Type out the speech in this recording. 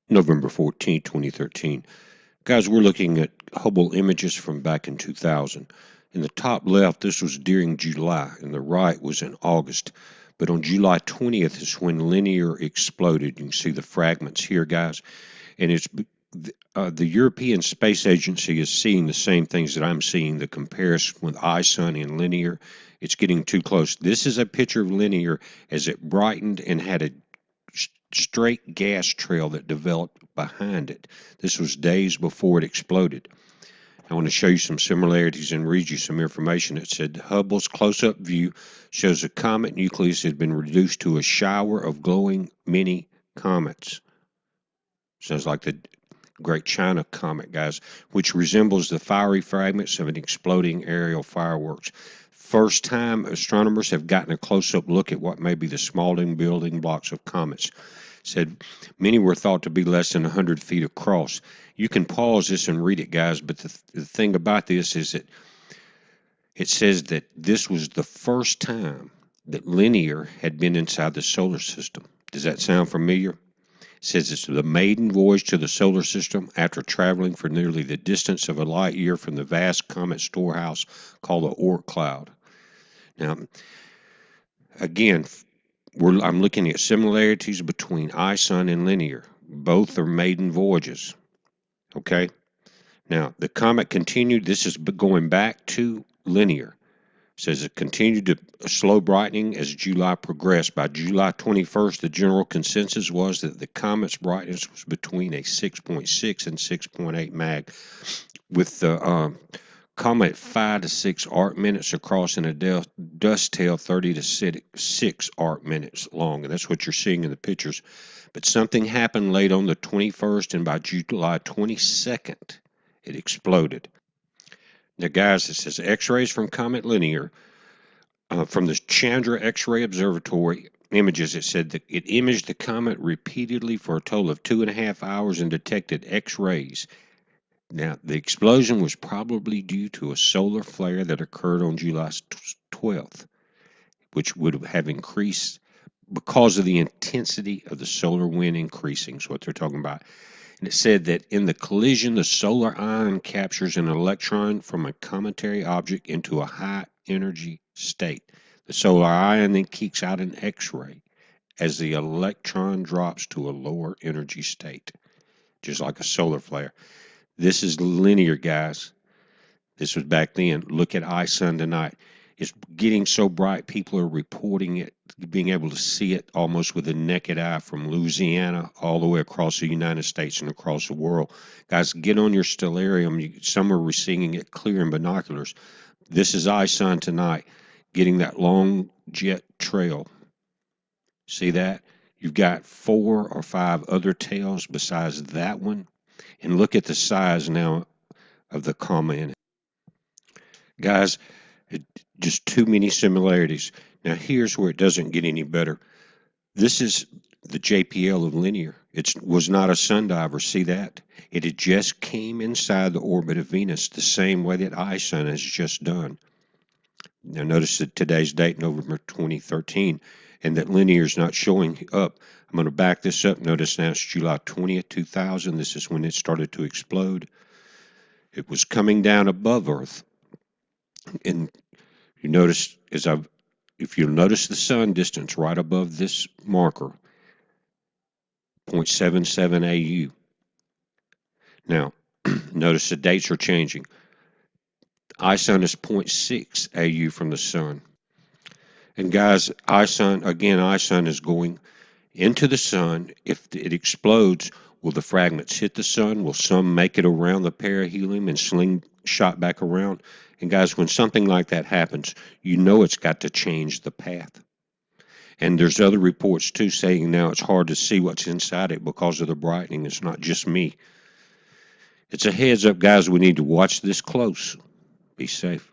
November 14, 2013. Guys, we're looking at Hubble images from back in 2000. In the top left, this was during July, and the right was in August. But on July 20th is when linear exploded. You can see the fragments here, guys. And it's the European Space Agency is seeing the same things that I'm seeing, the comparison with Ison and linear. It's getting too close. This is a picture of linear as it brightened and had a straight gas trail that developed behind it. This was days before it exploded. I want to show you some similarities and read you some information. It said Hubble's close-up view shows a comet nucleus had been reduced to a shower of glowing mini comets. Sounds like the Great China Comet, guys, which resembles the fiery fragments of an exploding aerial fireworks. First time astronomers have gotten a close-up look at what may be the smaller building blocks of comets. Said many were thought to be less than 100 feet across. You can pause this and read it, guys, but the thing about this is that it says that this was the first time that linear had been inside the solar system. Does that sound familiar? It says it's the maiden voyage to the solar system after traveling for nearly the distance of a light year from the vast comet storehouse called the Oort cloud. Now, again, I'm looking at similarities between Ison and linear. Both are maiden voyages. Okay? Now, the comet continued. This is going back to linear. It says it continued to slow brightening as July progressed. By July 21st, the general consensus was that the comet's brightness was between a 6.6 and 6.8 mag, with the comet 5 to 6 arc minutes across and a dust tail 30 to 6 arc minutes long. And that's what you're seeing in the pictures. But something happened late on the 21st, and by July 22nd, it exploded. Now, guys, it says X-rays from Comet Linear, from the Chandra X-ray Observatory images, it said that it imaged the comet repeatedly for a total of 2.5 hours and detected X-rays. Now, the explosion was probably due to a solar flare that occurred on July 12th, which would have increased because of the intensity of the solar wind increasing, is what they're talking about. And it said that in the collision, the solar ion captures an electron from a cometary object into a high energy state. The solar ion then kicks out an X-ray as the electron drops to a lower energy state, just like a solar flare. This is linear, guys. This was back then. Look at Ison tonight. It's getting so bright, people are reporting it, being able to see it almost with the naked eye from Louisiana all the way across the United States and across the world. Guys, get on your stellarium. Some are seeing it clear in binoculars. This is Ison tonight, getting that long jet trail. See that? You've got 4 or 5 other tails besides that one. And look at the size now of the comet. Guys, just too many similarities. Now here's where it doesn't get any better. This is the JPL of linear. It was not a sundiver. See that? It had just came inside the orbit of Venus the same way that Ison has just done. Now notice that today's date, November 2013, and that linear is not showing up. I'm going to back this up. Notice now it's July 20th, 2000. This is when it started to explode. It was coming down above Earth. And you notice, if you'll notice the sun distance right above this marker, 0.77 AU. Now, notice the dates are changing. Ison is 0.6 AU from the sun. And guys, Ison is going into the sun. If it explodes, will the fragments hit the sun? Will some make it around the perihelion and slingshot back around? And guys, when something like that happens, you know it's got to change the path. And there's other reports too saying now it's hard to see what's inside it because of the brightening. It's not just me. It's a heads up, guys. We need to watch this close. Be safe.